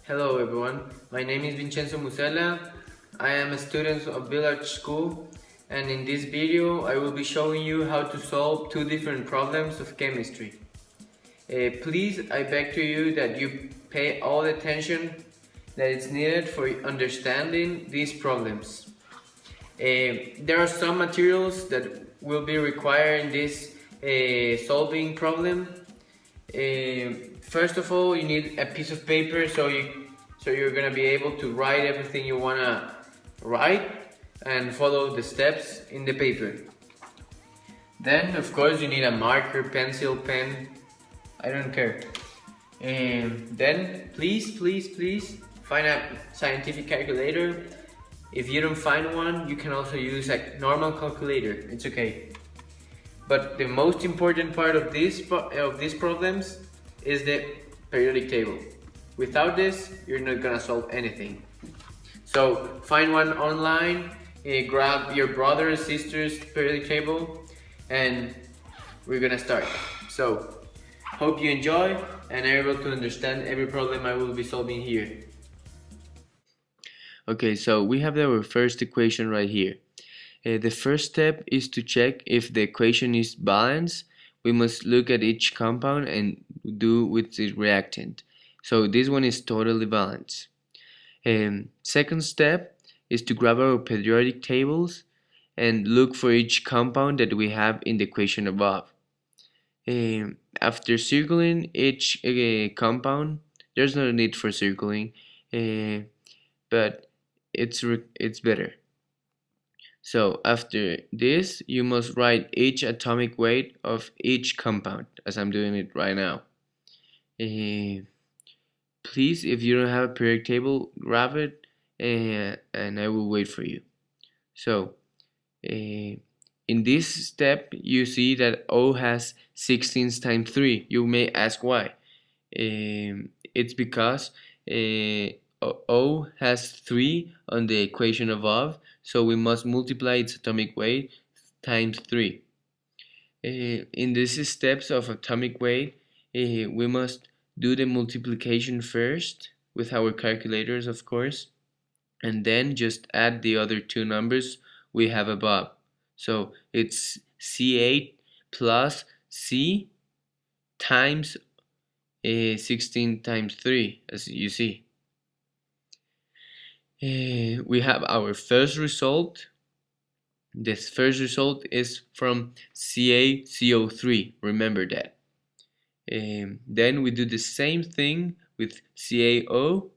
Hello everyone, my name is Vincenzo Musella. I am a student of Village School, and in this video I will be showing you how to solve two different problems of chemistry. Please, I beg to you that you pay all the attention that is needed for understanding these problems. There are some materials that will be required in this solving problem. First of all, you need a piece of paper so you're gonna be able to write everything you wanna write and follow the steps in the paper. Then, of course, you need a marker, pencil, pen. I don't care. Then, please find a scientific calculator. If you don't find one, you can also use a normal calculator. It's okay. But the most important part of these problems is the periodic table. Without this, you're not gonna solve anything. So find one online, grab your brother or sister's periodic table, and we're gonna start. So hope you enjoy and are able to understand every problem I will be solving here. Okay, so we have our first equation right here. The first step is to check if the equation is balanced. We must look at each compound and do with its reactant. So this one is totally balanced. Second step is to grab our periodic tables and look for each compound that we have in the equation above. After circling each compound, there's no need for circling, but it's better. So after this, you must write each atomic weight of each compound, as I'm doing it right now. Please, if you don't have a periodic table, grab it and I will wait for you. So in this step, you see that O has 16 times 3. You may ask why. It's because O has 3 on the equation above, so we must multiply its atomic weight times 3. In these steps of atomic weight, we must do the multiplication first with our calculators, of course, and then just add the other two numbers we have above. So it's C8 plus C times 16 times 3, as you see. We have our first result. This first result is from CaCO3, remember that. Then we do the same thing with CaO.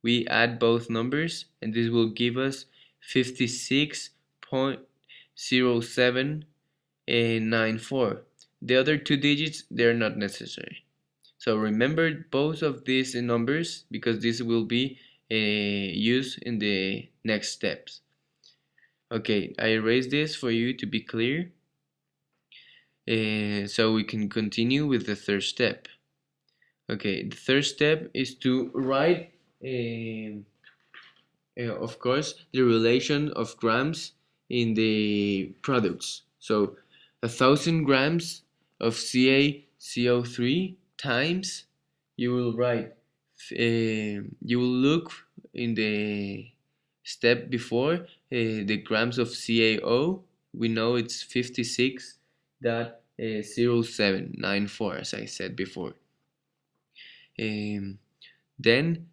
We add both numbers and this will give us 56.0794. The other two digits, they're not necessary. So remember both of these numbers because this will be used in the next steps. Okay, I erased this for you to be clear. So we can continue with the third step. Okay, the third step is to write, of course, the relation of grams in the products. So 1,000 grams of CaCO3 times, you will write, you will look in the step before the grams of CaO. We know it's 56.0794, as I said before. Then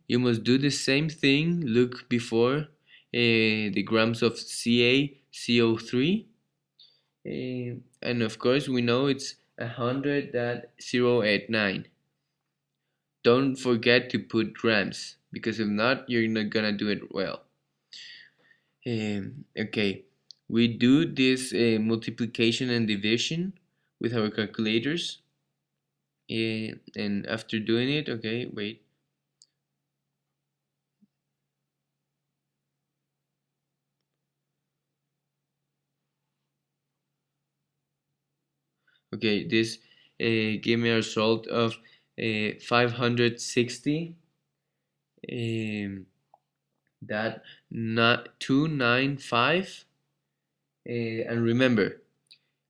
you must do the same thing, look before the grams of CaCO3, and of course we know it's 100.089. Don't forget to put grams, because if not, you're not gonna do it well. Okay, we do this multiplication and division with our calculators, and after doing it, okay, wait. Okay, this gave me a result of 560. That not 295. And remember,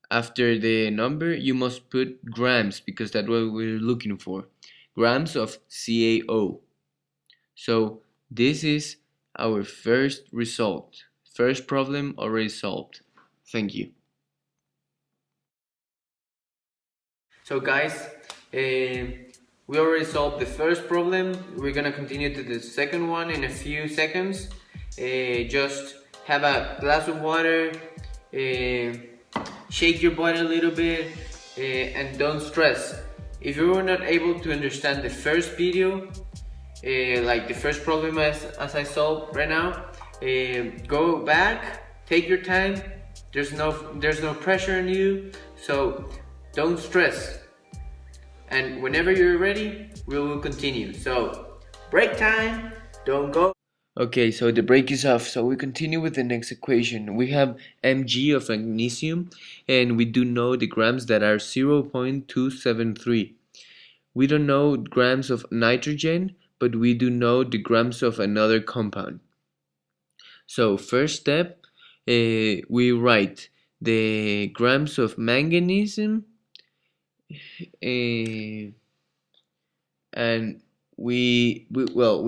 after the number, you must put grams because that's what we're looking for. Grams of CaO. So this is our first result. First problem already solved. Thank you. So guys, we already solved the first problem. We're gonna continue to the second one in a few seconds. Just have a glass of water, shake your body a little bit, and don't stress. If you were not able to understand the first video, like the first problem as I solved right now, go back, take your time. There's no pressure on you, so don't stress. And whenever you're ready, we will continue. So break time, don't go. Okay, so the break is off. So we continue with the next equation. We have Mg of magnesium, and we do know the grams that are 0.273. We don't know grams of nitrogen, but we do know the grams of another compound. So first step, we write the grams of magnesium, and we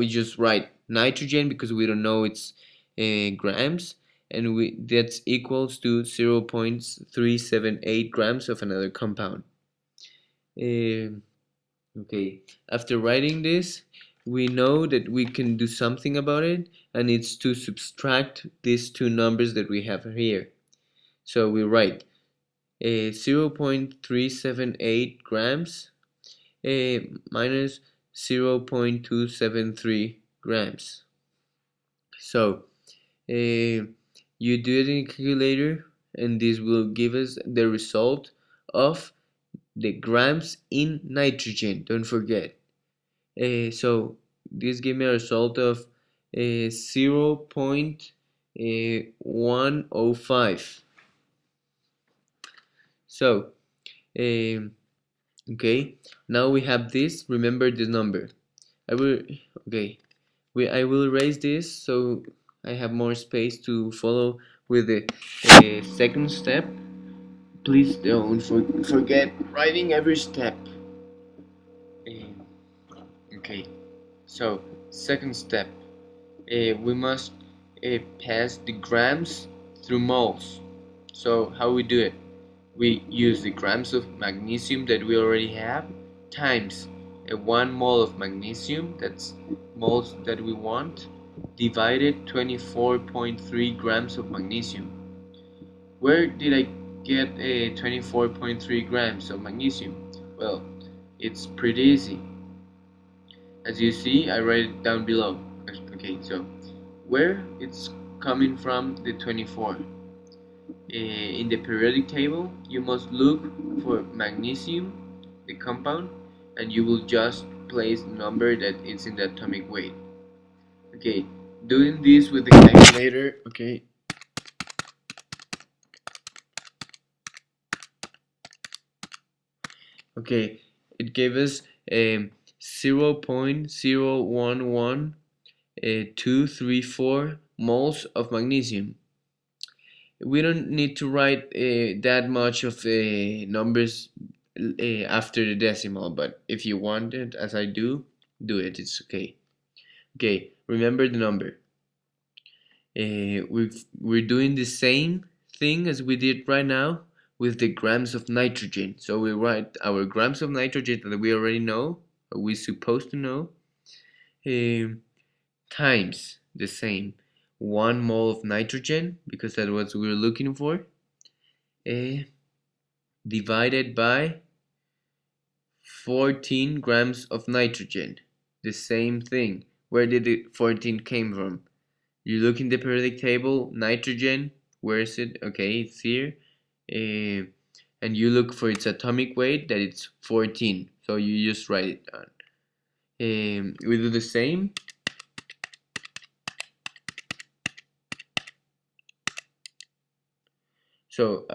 just write nitrogen because we don't know its grams, and that's equals to 0.378 grams of another compound. Okay, after writing this, we know that we can do something about it, and it's to subtract these two numbers that we have here. So we write 0.378 grams minus 0.273 grams. So you do it in a calculator, and this will give us the result of the grams in nitrogen. Don't forget. So this gave me a result of 0.105. So okay, now we have this. Remember this number. I will erase this so I have more space to follow with the second step. Please don't forget writing every step. Okay, so second step, we must pass the grams through moles. So how we do it? We use the grams of magnesium that we already have times 1 mole of magnesium, that's moles that we want, divided 24.3 grams of magnesium. Where did I get 24.3 grams of magnesium? Well, it's pretty easy. As you see, I write it down below. Okay, so where it's coming from the 24. In the periodic table, you must look for magnesium, the compound, and you will just place the number that is in the atomic weight. Okay, doing this with the calculator, okay, it gave us 0.011234 moles of magnesium. We don't need to write that much of numbers after the decimal, but if you want it, as I do it, it's okay. Okay, remember the number. We're doing the same thing as we did right now with the grams of nitrogen. So we write our grams of nitrogen that we already know, or we're supposed to know, times the same 1 mole of nitrogen, because that's what we're looking for, divided by 14 grams of nitrogen. The same thing. Where did the 14 came from? You look in the periodic table, nitrogen, where is it? Okay, it's here. And you look for its atomic weight, that it's 14. So you just write it down. We do the same. So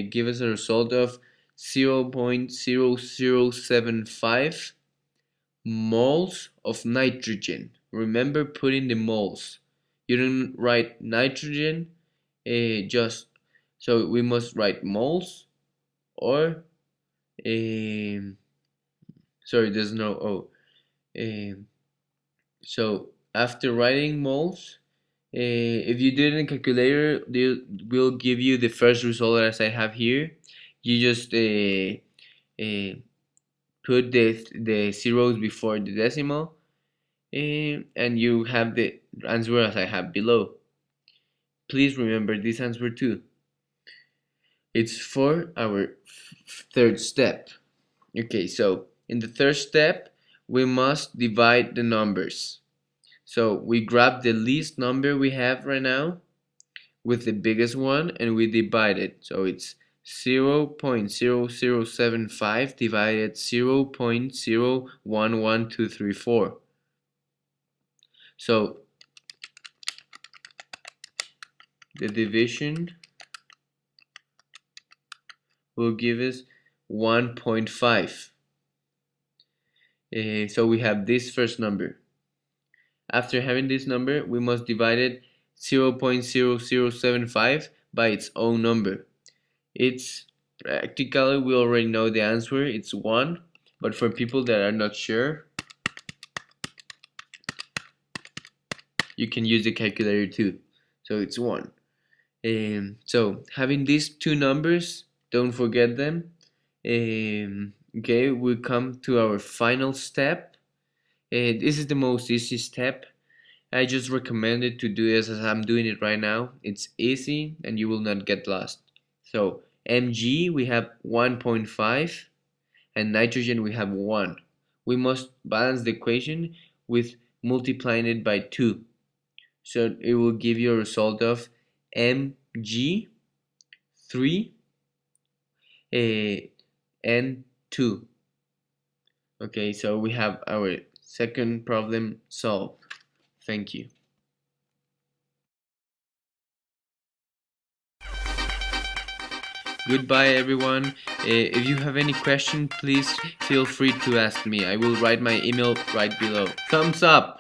give us a result of 0.0075 moles of nitrogen. Remember putting the moles. You don't write nitrogen, so we must write moles, or sorry, there's no O. So After writing moles, if you do it in a calculator, they will give you the first result as I have here. You just put the zeros before the decimal, and you have the answer as I have below. Please remember this answer too. It's for our third step. Okay, so in the third step, we must divide the numbers. So we grab the least number we have right now with the biggest one and we divide it. So it's 0.0075 divided 0.011234. So the division will give us 1.5. So we have this first number. After having this number, we must divide it 0.0075 by its own number. It's practically, we already know the answer, it's 1, but for people that are not sure, you can use the calculator too. So it's 1. So having these two numbers, don't forget them. Okay, we come to our final step. This is the most easy step. I just recommend it to do this as I'm doing it right now. It's easy and you will not get lost. So Mg we have 1.5 and nitrogen we have 1. We must balance the equation with multiplying it by 2. So it will give you a result of Mg 3 and 2. Okay, so we have our second problem solved. Thank you. Goodbye, everyone. If you have any question, please feel free to ask me. I will write my email right below. Thumbs up!